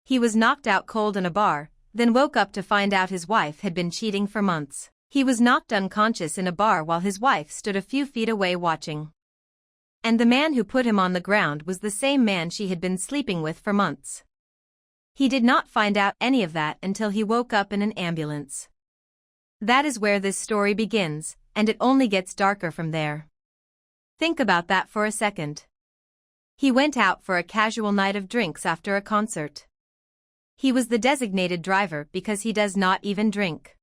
He was knocked out cold in a bar, then woke up to find out his wife had been cheating for months. He was knocked unconscious in a bar while his wife stood a few feet away watching. And the man who put him on the ground was the same man she had been sleeping with for months. He did not find out any of that until he woke up in an ambulance. That is where this story begins, and it only gets darker from there. Think about that for a second. He went out for a casual night of drinks after a concert. He was the designated driver because he does not even drink.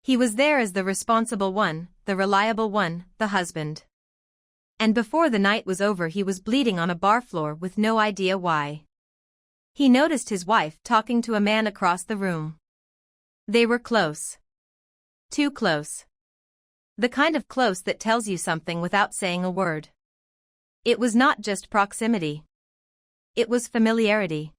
He was there as the responsible one, the reliable one, the husband. And before the night was over he was bleeding on a bar floor with no idea why. He noticed his wife talking to a man across the room. They were close. Too close. The kind of close that tells you something without saying a word. It was not just proximity. It was familiarity.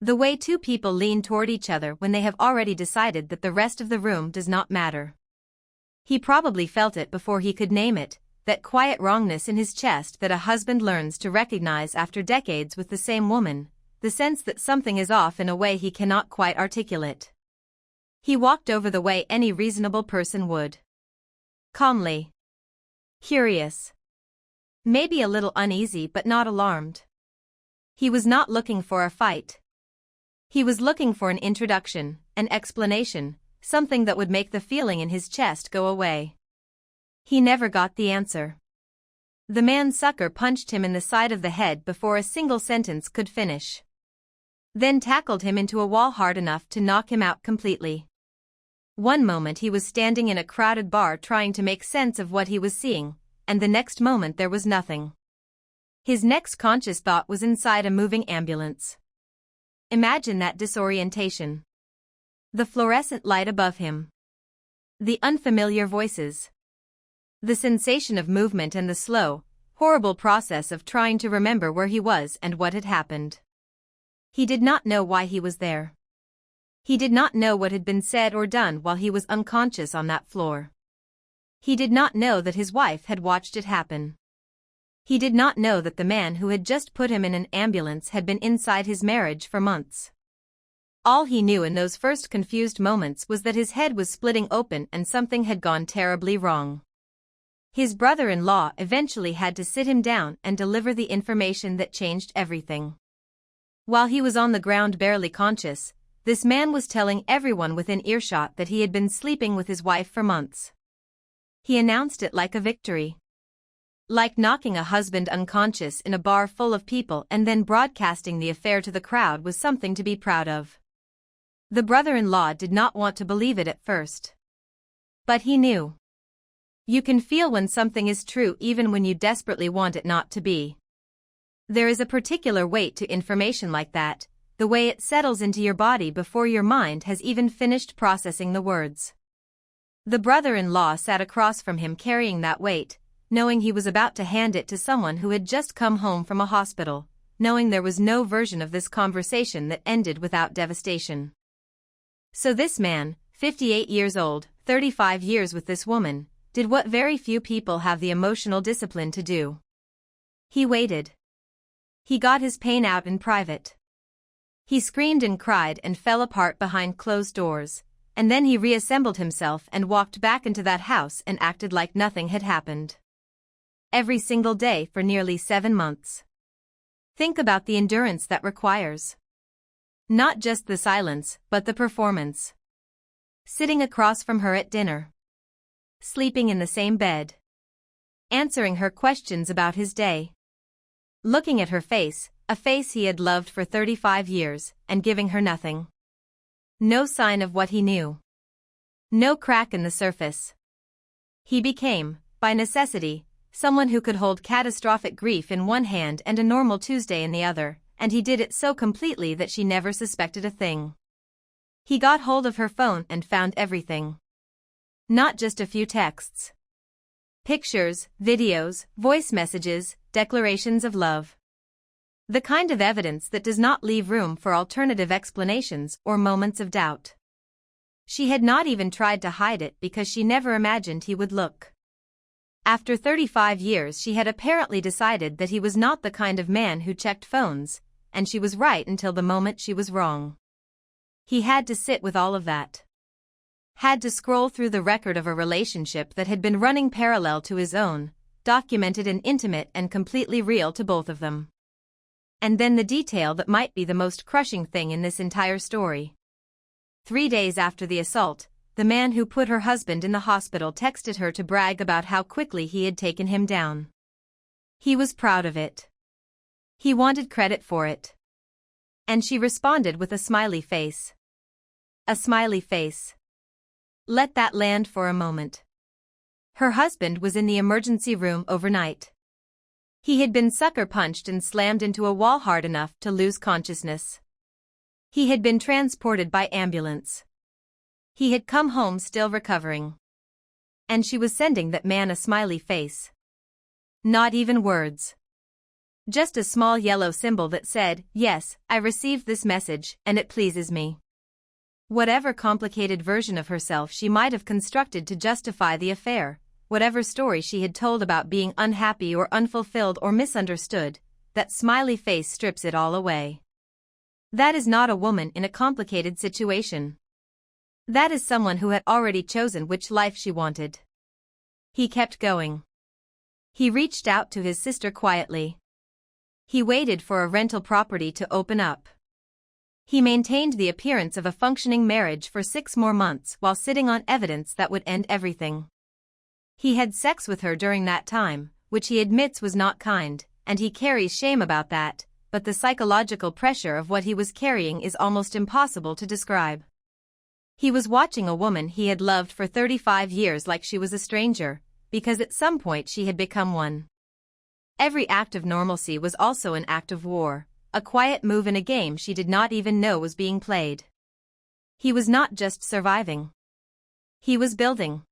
The way two people lean toward each other when they have already decided that the rest of the room does not matter. He probably felt it before he could name it, that quiet wrongness in his chest that a husband learns to recognize after decades with the same woman, the sense that something is off in a way he cannot quite articulate. He walked over the way any reasonable person would. Calmly. Curious. Maybe a little uneasy but not alarmed. He was not looking for a fight. He was looking for an introduction, an explanation, something that would make the feeling in his chest go away. He never got the answer. The man sucker punched him in the side of the head before a single sentence could finish. Then tackled him into a wall hard enough to knock him out completely. One moment he was standing in a crowded bar trying to make sense of what he was seeing, and the next moment there was nothing. His next conscious thought was inside a moving ambulance. Imagine that disorientation. The fluorescent light above him. The unfamiliar voices. The sensation of movement and the slow, horrible process of trying to remember where he was and what had happened. He did not know why he was there. He did not know what had been said or done while he was unconscious on that floor. He did not know that his wife had watched it happen. He did not know that the man who had just put him in an ambulance had been inside his marriage for months. All he knew in those first confused moments was that his head was splitting open and something had gone terribly wrong. His brother-in-law eventually had to sit him down and deliver the information that changed everything. While he was on the ground barely conscious, this man was telling everyone within earshot that he had been sleeping with his wife for months. He announced it like a victory. Like knocking a husband unconscious in a bar full of people and then broadcasting the affair to the crowd was something to be proud of. The brother-in-law did not want to believe it at first. But he knew. You can feel when something is true even when you desperately want it not to be. There is a particular weight to information like that, the way it settles into your body before your mind has even finished processing the words. The brother-in-law sat across from him carrying that weight, knowing he was about to hand it to someone who had just come home from a hospital, knowing there was no version of this conversation that ended without devastation. So this man, 58 years old, 35 years with this woman, did what very few people have the emotional discipline to do. He waited. He got his pain out in private. He screamed and cried and fell apart behind closed doors, and then he reassembled himself and walked back into that house and acted like nothing had happened. Every single day for nearly 7 months. Think about the endurance that requires. Not just the silence, but the performance. Sitting across from her at dinner. Sleeping in the same bed. Answering her questions about his day. Looking at her face, a face he had loved for 35 years, and giving her nothing. No sign of what he knew. No crack in the surface. He became, by necessity, someone who could hold catastrophic grief in one hand and a normal Tuesday in the other, and he did it so completely that she never suspected a thing. He got hold of her phone and found everything. Not just a few texts. Pictures, videos, voice messages, declarations of love. The kind of evidence that does not leave room for alternative explanations or moments of doubt. She had not even tried to hide it because she never imagined he would look. After 35 years she had apparently decided that he was not the kind of man who checked phones, and she was right until the moment she was wrong. He had to sit with all of that. Had to scroll through the record of a relationship that had been running parallel to his own, documented and intimate and completely real to both of them. And then the detail that might be the most crushing thing in this entire story. 3 days after the assault, the man who put her husband in the hospital texted her to brag about how quickly he had taken him down. He was proud of it. He wanted credit for it. And she responded with a smiley face. A smiley face. Let that land for a moment. Her husband was in the emergency room overnight. He had been sucker punched and slammed into a wall hard enough to lose consciousness. He had been transported by ambulance. He had come home still recovering. And she was sending that man a smiley face. Not even words. Just a small yellow symbol that said, "Yes, I received this message, and it pleases me." Whatever complicated version of herself she might have constructed to justify the affair, whatever story she had told about being unhappy or unfulfilled or misunderstood, that smiley face strips it all away. That is not a woman in a complicated situation. That is someone who had already chosen which life she wanted. He kept going. He reached out to his sister quietly. He waited for a rental property to open up. He maintained the appearance of a functioning marriage for 6 more months while sitting on evidence that would end everything. He had sex with her during that time, which he admits was not kind, and he carries shame about that, but the psychological pressure of what he was carrying is almost impossible to describe. He was watching a woman he had loved for 35 years like she was a stranger, because at some point she had become one. Every act of normalcy was also an act of war, a quiet move in a game she did not even know was being played. He was not just surviving. He was building.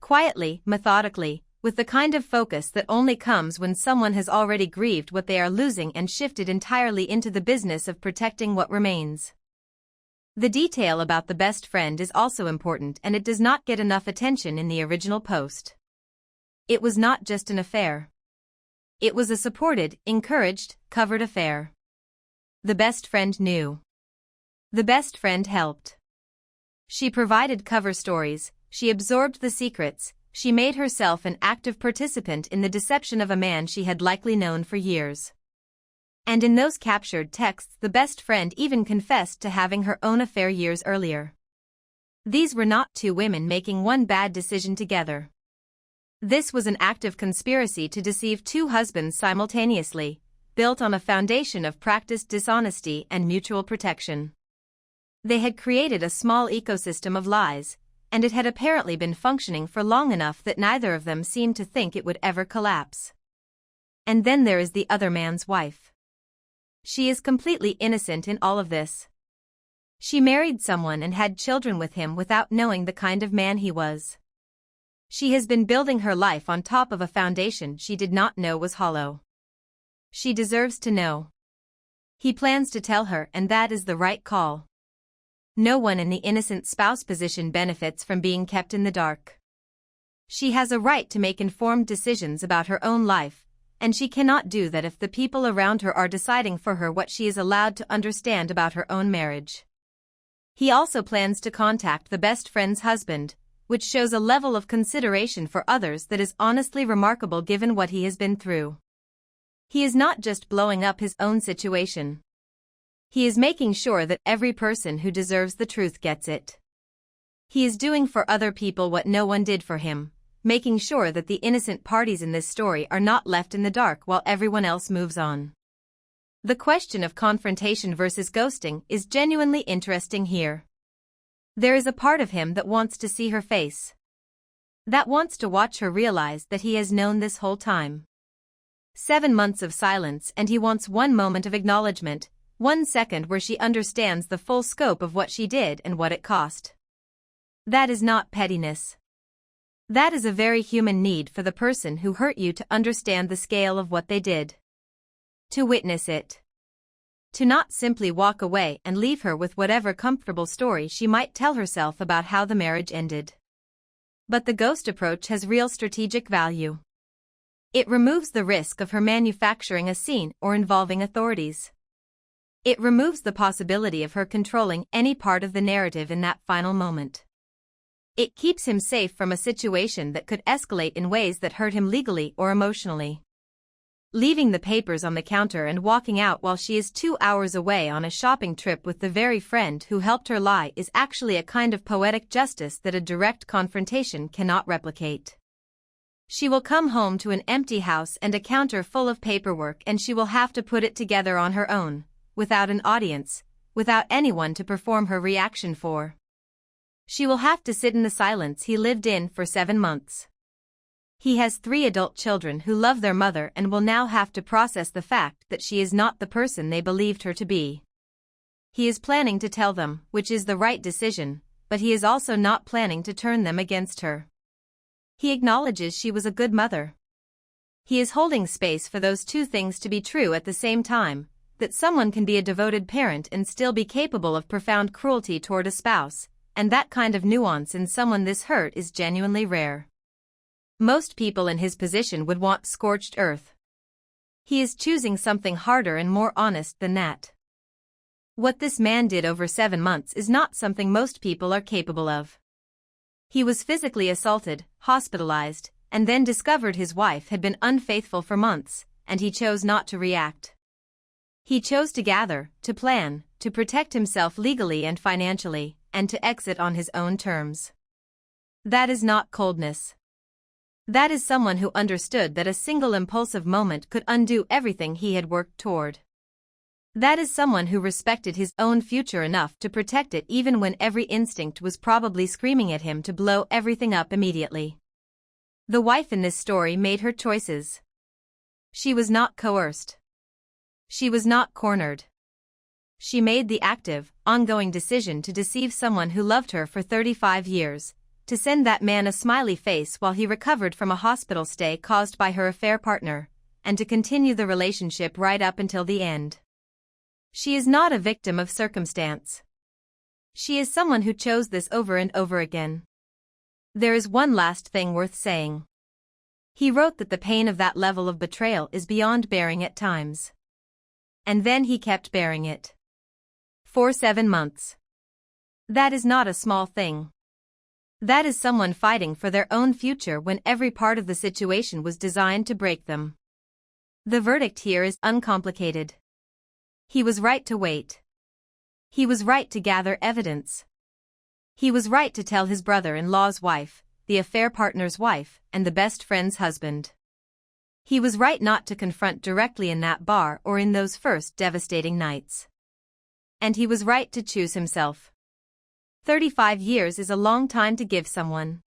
Quietly, methodically, with the kind of focus that only comes when someone has already grieved what they are losing and shifted entirely into the business of protecting what remains. The detail about the best friend is also important, and it does not get enough attention in the original post. It was not just an affair. It was a supported, encouraged, covered affair. The best friend knew. The best friend helped. She provided cover stories, she absorbed the secrets, she made herself an active participant in the deception of a man she had likely known for years. And in those captured texts, the best friend even confessed to having her own affair years earlier. These were not 2 women making one bad decision together. This was an active conspiracy to deceive 2 husbands simultaneously, built on a foundation of practiced dishonesty and mutual protection. They had created a small ecosystem of lies, and it had apparently been functioning for long enough that neither of them seemed to think it would ever collapse. And then there is the other man's wife. She is completely innocent in all of this. She married someone and had children with him without knowing the kind of man he was. She has been building her life on top of a foundation she did not know was hollow. She deserves to know. He plans to tell her, and that is the right call. No one in the innocent spouse position benefits from being kept in the dark. She has a right to make informed decisions about her own life, and she cannot do that if the people around her are deciding for her what she is allowed to understand about her own marriage. He also plans to contact the best friend's husband, which shows a level of consideration for others that is honestly remarkable given what he has been through. He is not just blowing up his own situation. He is making sure that every person who deserves the truth gets it. He is doing for other people what no one did for him, making sure that the innocent parties in this story are not left in the dark while everyone else moves on. The question of confrontation versus ghosting is genuinely interesting here. There is a part of him that wants to see her face. That wants to watch her realize that he has known this whole time. 7 months of silence, and he wants one moment of acknowledgement, 1 second where she understands the full scope of what she did and what it cost. That is not pettiness. That is a very human need for the person who hurt you to understand the scale of what they did. To witness it. To not simply walk away and leave her with whatever comfortable story she might tell herself about how the marriage ended. But the ghost approach has real strategic value. It removes the risk of her manufacturing a scene or involving authorities. It removes the possibility of her controlling any part of the narrative in that final moment. It keeps him safe from a situation that could escalate in ways that hurt him legally or emotionally. Leaving the papers on the counter and walking out while she is 2 hours away on a shopping trip with the very friend who helped her lie is actually a kind of poetic justice that a direct confrontation cannot replicate. She will come home to an empty house and a counter full of paperwork, and she will have to put it together on her own, without an audience, without anyone to perform her reaction for. She will have to sit in the silence he lived in for 7 months. He has 3 adult children who love their mother and will now have to process the fact that she is not the person they believed her to be. He is planning to tell them, which is the right decision, but he is also not planning to turn them against her. He acknowledges she was a good mother. He is holding space for those two things to be true at the same time, that someone can be a devoted parent and still be capable of profound cruelty toward a spouse, and that kind of nuance in someone this hurt is genuinely rare. Most people in his position would want scorched earth. He is choosing something harder and more honest than that. What this man did over 7 months is not something most people are capable of. He was physically assaulted, hospitalized, and then discovered his wife had been unfaithful for months, and he chose not to react. He chose to gather, to plan, to protect himself legally and financially, and to exit on his own terms. That is not coldness. That is someone who understood that a single impulsive moment could undo everything he had worked toward. That is someone who respected his own future enough to protect it even when every instinct was probably screaming at him to blow everything up immediately. The wife in this story made her choices. She was not coerced. She was not cornered. She made the active, ongoing decision to deceive someone who loved her for 35 years, to send that man a smiley face while he recovered from a hospital stay caused by her affair partner, and to continue the relationship right up until the end. She is not a victim of circumstance. She is someone who chose this over and over again. There is one last thing worth saying. He wrote that the pain of that level of betrayal is beyond bearing at times. And then he kept bearing it. For 7 months. That is not a small thing. That is someone fighting for their own future when every part of the situation was designed to break them. The verdict here is uncomplicated. He was right to wait. He was right to gather evidence. He was right to tell his brother-in-law's wife, the affair partner's wife, and the best friend's husband. He was right not to confront directly in that bar or in those first devastating nights. And he was right to choose himself. 35 years is a long time to give someone.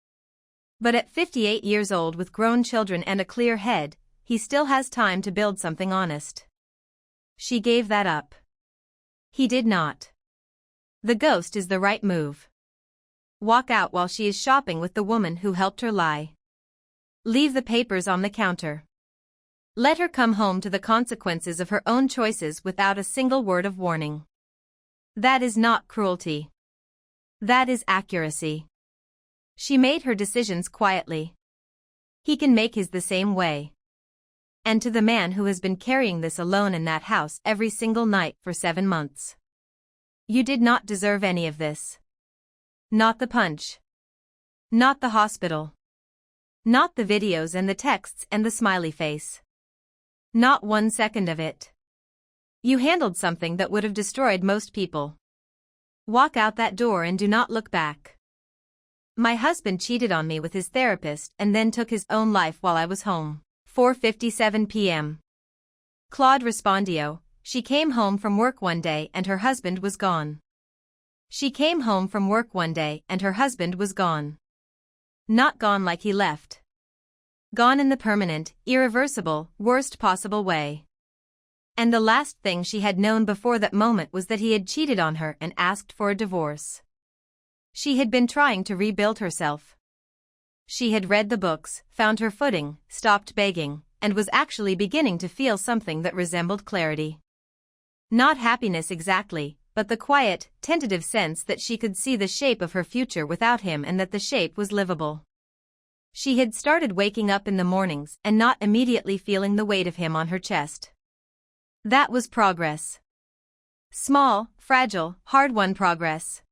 But at 58 years old with grown children and a clear head, he still has time to build something honest. She gave that up. He did not. The ghost is the right move. Walk out while she is shopping with the woman who helped her lie. Leave the papers on the counter. Let her come home to the consequences of her own choices without a single word of warning. That is not cruelty. That is accuracy. She made her decisions quietly. He can make his the same way. And to the man who has been carrying this alone in that house every single night for 7 months. You did not deserve any of this. Not the punch. Not the hospital. Not the videos and the texts and the smiley face. Not 1 second of it. You handled something that would have destroyed most people. Walk out that door and do not look back. My husband cheated on me with his therapist and then took his own life while I was home. 4:57 p.m. Claude Respondio, she came home from work one day and her husband was gone. She came home from work one day and her husband was gone. Not gone like he left. Gone in the permanent, irreversible, worst possible way. And the last thing she had known before that moment was that he had cheated on her and asked for a divorce. She had been trying to rebuild herself. She had read the books, found her footing, stopped begging, and was actually beginning to feel something that resembled clarity. Not happiness exactly, but the quiet, tentative sense that she could see the shape of her future without him and that the shape was livable. She had started waking up in the mornings and not immediately feeling the weight of him on her chest. That was progress. Small, fragile, hard-won progress.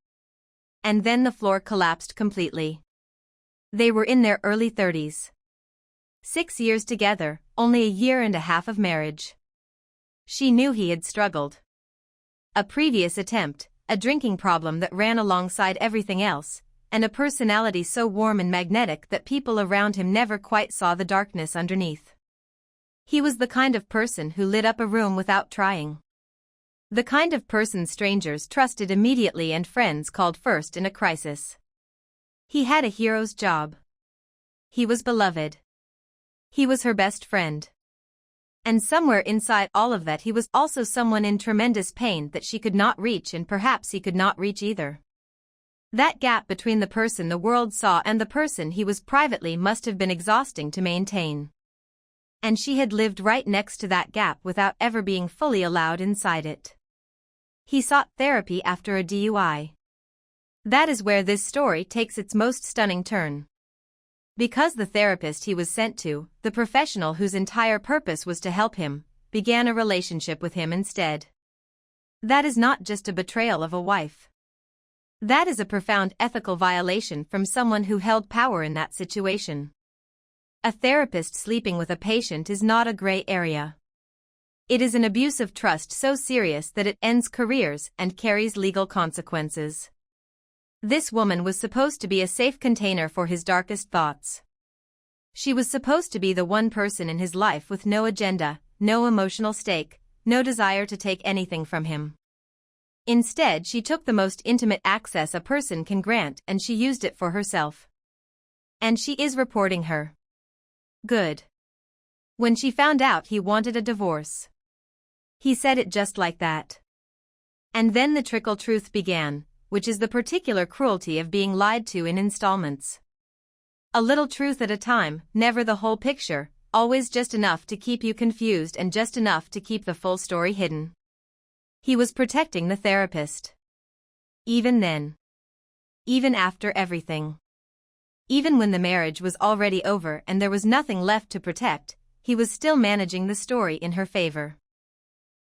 And then the floor collapsed completely. They were in their early 30s. 6 years together, only a year and a half of marriage. She knew he had struggled. A previous attempt, a drinking problem that ran alongside everything else, and a personality so warm and magnetic that people around him never quite saw the darkness underneath. He was the kind of person who lit up a room without trying. The kind of person strangers trusted immediately and friends called first in a crisis. He had a hero's job. He was beloved. He was her best friend. And somewhere inside all of that he was also someone in tremendous pain that she could not reach, and perhaps he could not reach either. That gap between the person the world saw and the person he was privately must have been exhausting to maintain. And she had lived right next to that gap without ever being fully allowed inside it. He sought therapy after a DUI. That is where this story takes its most stunning turn. Because the therapist he was sent to, the professional whose entire purpose was to help him, began a relationship with him instead. That is not just a betrayal of a wife. That is a profound ethical violation from someone who held power in that situation. A therapist sleeping with a patient is not a gray area. It is an abuse of trust so serious that it ends careers and carries legal consequences. This woman was supposed to be a safe container for his darkest thoughts. She was supposed to be the one person in his life with no agenda, no emotional stake, no desire to take anything from him. Instead, she took the most intimate access a person can grant and she used it for herself. And she is reporting her. Good. When she found out he wanted a divorce. He said it just like that. And then the trickle truth began, which is the particular cruelty of being lied to in installments. A little truth at a time, never the whole picture, always just enough to keep you confused and just enough to keep the full story hidden. He was protecting the therapist. Even then. Even after everything. Even when the marriage was already over and there was nothing left to protect, he was still managing the story in her favor.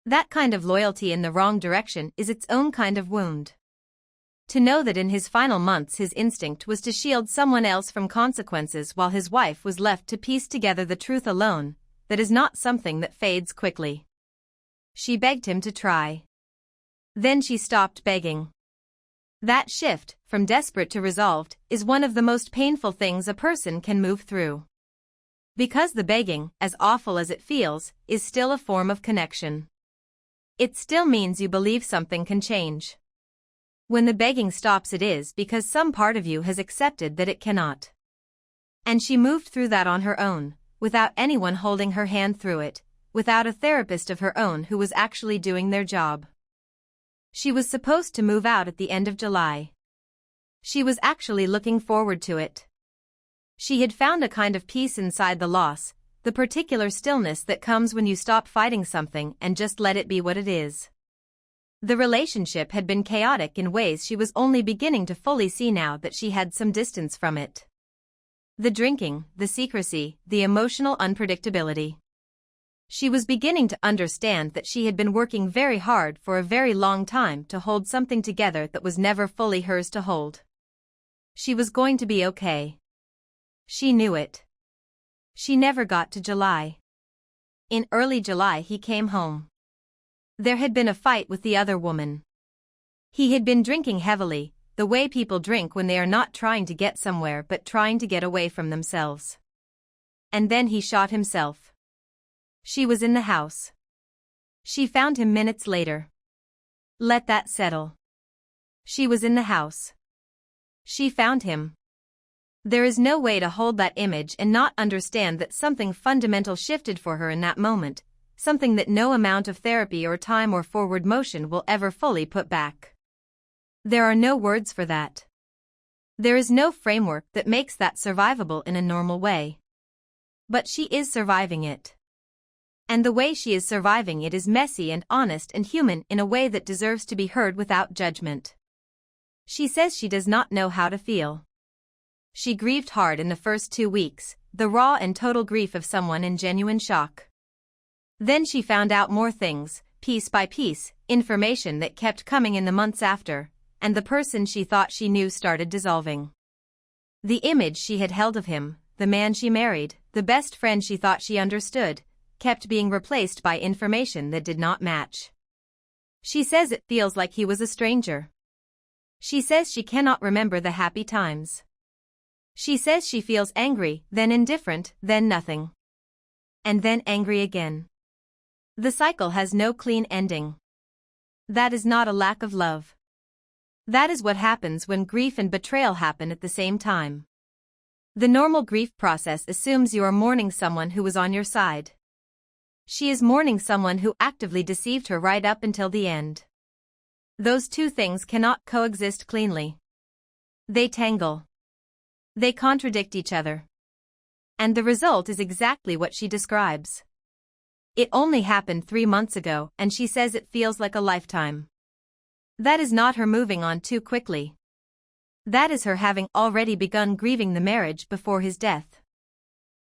That kind of loyalty in the wrong direction is its own kind of wound. To know that in his final months his instinct was to shield someone else from consequences while his wife was left to piece together the truth alone, that is not something that fades quickly. She begged him to try. Then she stopped begging. That shift, from desperate to resolved, is one of the most painful things a person can move through. Because the begging, as awful as it feels, is still a form of connection. It still means you believe something can change. When the begging stops, it is because some part of you has accepted that it cannot. And she moved through that on her own, without anyone holding her hand through it, without a therapist of her own who was actually doing their job. She was supposed to move out at the end of July. She was actually looking forward to it. She had found a kind of peace inside the loss, the particular stillness that comes when you stop fighting something and just let it be what it is. The relationship had been chaotic in ways she was only beginning to fully see now that she had some distance from it. The drinking, the secrecy, the emotional unpredictability. She was beginning to understand that she had been working very hard for a very long time to hold something together that was never fully hers to hold. She was going to be okay. She knew it. She never got to July. In early July he came home. There had been a fight with the other woman. He had been drinking heavily, the way people drink when they are not trying to get somewhere but trying to get away from themselves. And then he shot himself. She was in the house. She found him minutes later. Let that settle. She was in the house. She found him. There is no way to hold that image and not understand that something fundamental shifted for her in that moment, something that no amount of therapy or time or forward motion will ever fully put back. There are no words for that. There is no framework that makes that survivable in a normal way. But she is surviving it. And the way she is surviving it is messy and honest and human in a way that deserves to be heard without judgment. She says she does not know how to feel. She grieved hard in the first 2 weeks, the raw and total grief of someone in genuine shock. Then she found out more things, piece by piece, information that kept coming in the months after, and the person she thought she knew started dissolving. The image she had held of him, the man she married, the best friend she thought she understood, kept being replaced by information that did not match. She says it feels like he was a stranger. She says she cannot remember the happy times. She says she feels angry, then indifferent, then nothing. And then angry again. The cycle has no clean ending. That is not a lack of love. That is what happens when grief and betrayal happen at the same time. The normal grief process assumes you are mourning someone who was on your side. She is mourning someone who actively deceived her right up until the end. Those two things cannot coexist cleanly. They tangle. They contradict each other. And the result is exactly what she describes. It only happened 3 months ago, and she says it feels like a lifetime. That is not her moving on too quickly. That is her having already begun grieving the marriage before his death.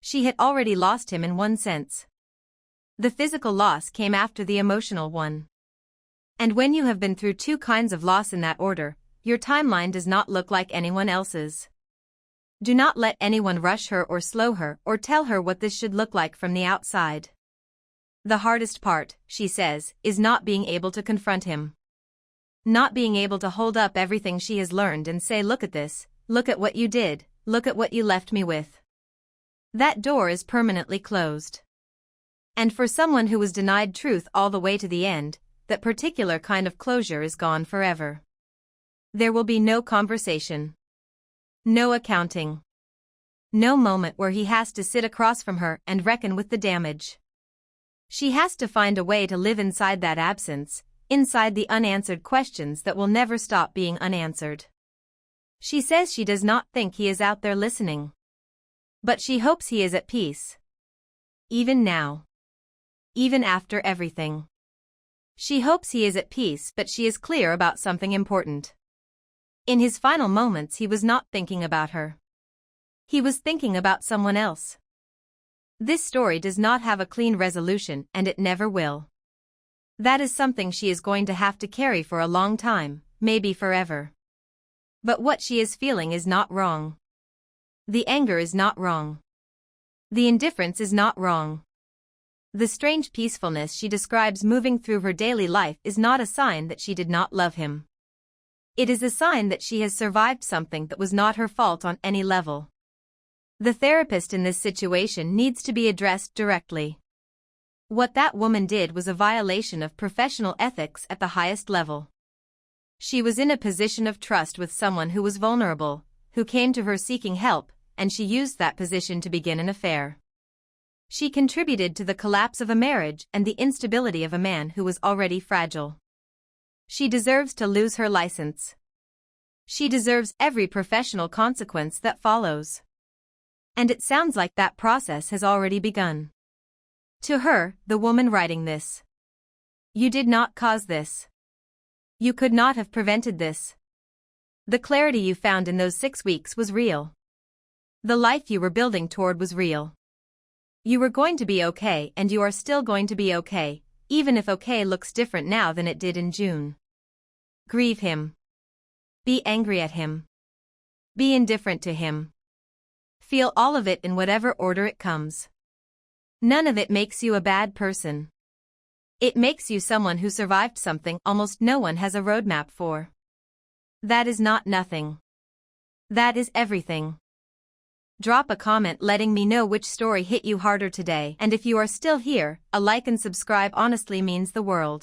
She had already lost him in one sense. The physical loss came after the emotional one. And when you have been through two kinds of loss in that order, your timeline does not look like anyone else's. Do not let anyone rush her or slow her or tell her what this should look like from the outside. The hardest part, she says, is not being able to confront him. Not being able to hold up everything she has learned and say, look at this, look at what you did, look at what you left me with. That door is permanently closed. And for someone who was denied truth all the way to the end, that particular kind of closure is gone forever. There will be no conversation. No accounting. No moment where he has to sit across from her and reckon with the damage. She has to find a way to live inside that absence, inside the unanswered questions that will never stop being unanswered. She says she does not think he is out there listening. But she hopes he is at peace. Even now. Even after everything. She hopes he is at peace, but she is clear about something important. In his final moments he was not thinking about her. He was thinking about someone else. This story does not have a clean resolution, and it never will. That is something she is going to have to carry for a long time, maybe forever. But what she is feeling is not wrong. The anger is not wrong. The indifference is not wrong. The strange peacefulness she describes moving through her daily life is not a sign that she did not love him. It is a sign that she has survived something that was not her fault on any level. The therapist in this situation needs to be addressed directly. What that woman did was a violation of professional ethics at the highest level. She was in a position of trust with someone who was vulnerable, who came to her seeking help, and she used that position to begin an affair. She contributed to the collapse of a marriage and the instability of a man who was already fragile. She deserves to lose her license. She deserves every professional consequence that follows. And it sounds like that process has already begun. To her, the woman writing this. You did not cause this. You could not have prevented this. The clarity you found in those 6 weeks was real. The life you were building toward was real. You were going to be okay, and you are still going to be okay, even if okay looks different now than it did in June. Grieve him. Be angry at him. Be indifferent to him. Feel all of it in whatever order it comes. None of it makes you a bad person. It makes you someone who survived something almost no one has a roadmap for. That is not nothing. That is everything. Drop a comment letting me know which story hit you harder today, and if you are still here, a like and subscribe honestly means the world.